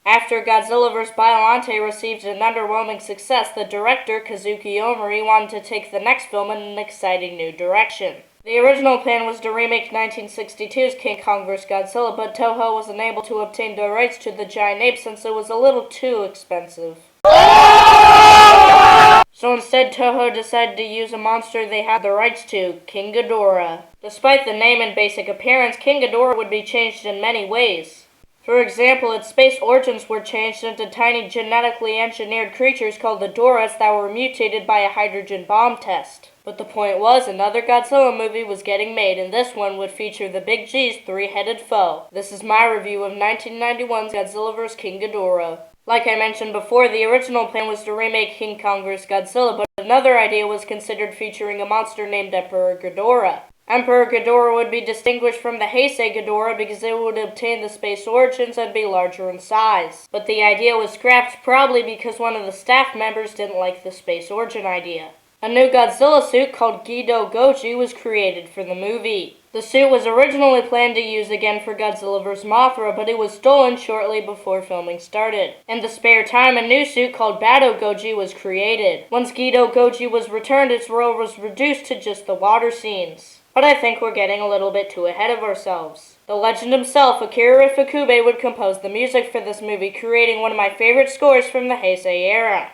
After Godzilla vs. Biollante received an underwhelming success, the director, Kazuki Omori, wanted to take the next film in an exciting new direction. The original plan was to remake 1962's King Kong vs. Godzilla, but Toho was unable to obtain the rights to the giant ape since it was a little too expensive. So instead, Toho decided to use a monster they had the rights to, King Ghidorah. Despite the name and basic appearance, King Ghidorah would be changed in many ways. For example, its space origins were changed into tiny genetically engineered creatures called Ghidorahs that were mutated by a hydrogen bomb test. But the point was, another Godzilla movie was getting made, and this one would feature the Big G's three-headed foe. This is my review of 1991's Godzilla vs. King Ghidorah. Like I mentioned before, the original plan was to remake King Kong vs. Godzilla, but another idea was considered featuring a monster named Emperor Ghidorah. Emperor Ghidorah would be distinguished from the Heisei Ghidorah because it would obtain the space origins and be larger in size. But the idea was scrapped probably because one of the staff members didn't like the space origin idea. A new Godzilla suit called Ghidorah Goji was created for the movie. The suit was originally planned to use again for Godzilla vs. Mothra, but it was stolen shortly before filming started. In the spare time, a new suit called Battle Goji was created. Once Ghidorah Goji was returned, its role was reduced to just the water scenes. But I think we're getting a little bit too ahead of ourselves. The legend himself, Akira Ifukube, would compose the music for this movie, creating one of my favorite scores from the Heisei era.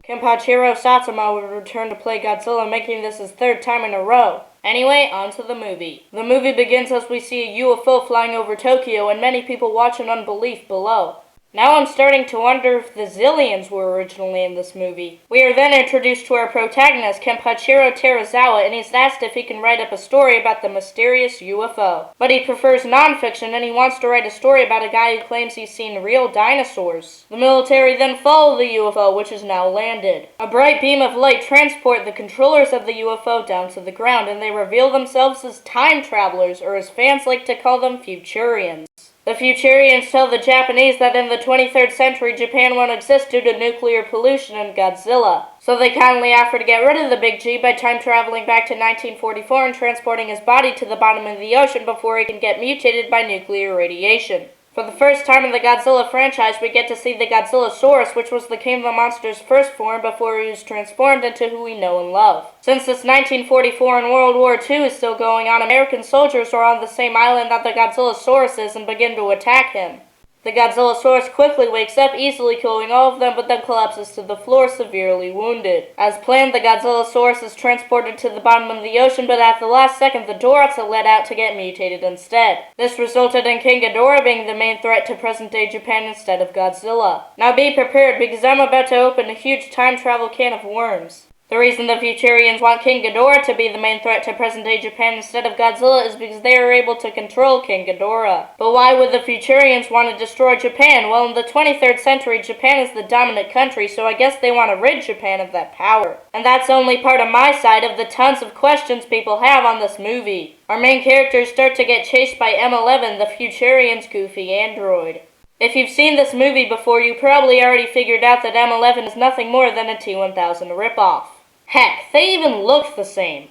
Kenpachiro Satsuma would return to play Godzilla, making this his third time in a row. Anyway, on to the movie. The movie begins as we see a UFO flying over Tokyo, and many people watch in unbelief below. Now I'm starting to wonder if the Zillions were originally in this movie. We are then introduced to our protagonist, Kenpachiro Terazawa, and he's asked if he can write up a story about the mysterious UFO. But he prefers non-fiction, and he wants to write a story about a guy who claims he's seen real dinosaurs. The military then follow the UFO, which is now landed. A bright beam of light transport the controllers of the UFO down to the ground, and they reveal themselves as time travelers, or as fans like to call them, Futurians. The Futurians tell the Japanese that in the 23rd century, Japan won't exist due to nuclear pollution and Godzilla. So they kindly offer to get rid of the Big G by time traveling back to 1944 and transporting his body to the bottom of the ocean before he can get mutated by nuclear radiation. For the first time in the Godzilla franchise, we get to see the Godzillasaurus, which was the king of the monster's first form before he was transformed into who we know and love. Since this 1944 and World War II is still going on, American soldiers are on the same island that the Godzillasaurus is and begin to attack him. The Godzillasaurus quickly wakes up, easily killing all of them, but then collapses to the floor, severely wounded. As planned, the Godzillasaurus is transported to the bottom of the ocean, but at the last second, the Dorats are let out to get mutated instead. This resulted in King Ghidorah being the main threat to present-day Japan instead of Godzilla. Now be prepared, because I'm about to open a huge time travel can of worms. The reason the Futurians want King Ghidorah to be the main threat to present-day Japan instead of Godzilla is because they are able to control King Ghidorah. But why would the Futurians want to destroy Japan? Well, in the 23rd century, Japan is the dominant country, so I guess they want to rid Japan of that power. And that's only part of my side of the tons of questions people have on this movie. Our main characters start to get chased by M11, the Futurians' goofy android. If you've seen this movie before, you probably already figured out that M11 is nothing more than a T-1000 ripoff. Heck, they even look the same.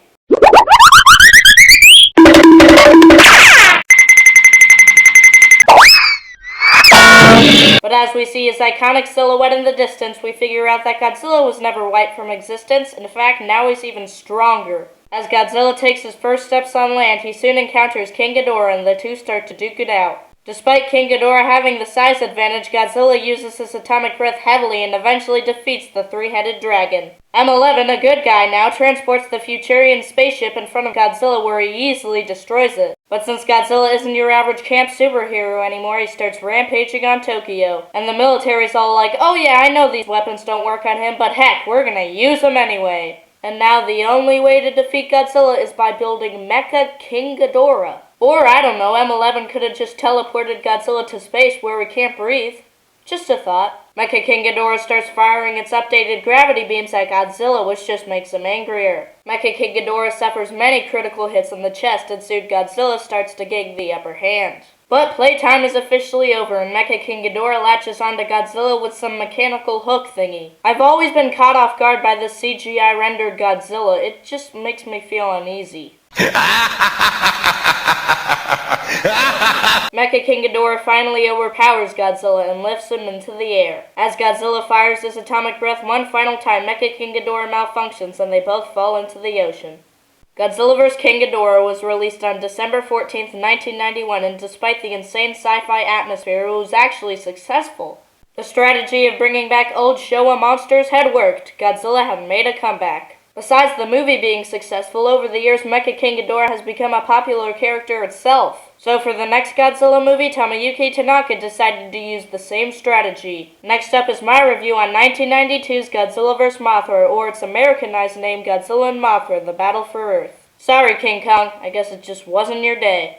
But as we see his iconic silhouette in the distance, we figure out that Godzilla was never wiped from existence. In fact, now he's even stronger. As Godzilla takes his first steps on land, he soon encounters King Ghidorah, and the two start to duke it out. Despite King Ghidorah having the size advantage, Godzilla uses his atomic breath heavily and eventually defeats the three-headed dragon. M11, a good guy now, transports the Futurian spaceship in front of Godzilla where he easily destroys it. But since Godzilla isn't your average camp superhero anymore, he starts rampaging on Tokyo. And the military's all like, oh yeah, I know these weapons don't work on him, but heck, we're gonna use them anyway. And now the only way to defeat Godzilla is by building Mecha King Ghidorah. Or, I don't know, M11 could have just teleported Godzilla to space where we can't breathe. Just a thought. Mecha King Ghidorah starts firing its updated gravity beams at Godzilla, which just makes him angrier. Mecha King Ghidorah suffers many critical hits in the chest, and soon Godzilla starts to gain the upper hand. But playtime is officially over and Mecha King Ghidorah latches onto Godzilla with some mechanical hook thingy. I've always been caught off guard by this CGI rendered Godzilla. It just makes me feel uneasy. Mecha King Ghidorah finally overpowers Godzilla and lifts him into the air. As Godzilla fires his atomic breath one final time, Mecha King Ghidorah malfunctions and they both fall into the ocean. Godzilla vs. King Ghidorah was released on December 14th, 1991, and despite the insane sci-fi atmosphere, it was actually successful. The strategy of bringing back old Showa monsters had worked. Godzilla had made a comeback. Besides the movie being successful, over the years Mecha King Ghidorah has become a popular character itself. So for the next Godzilla movie, Tomoyuki Tanaka decided to use the same strategy. Next up is my review on 1992's Godzilla vs. Mothra, or its Americanized name Godzilla and Mothra, The Battle for Earth. Sorry, King Kong, I guess it just wasn't your day.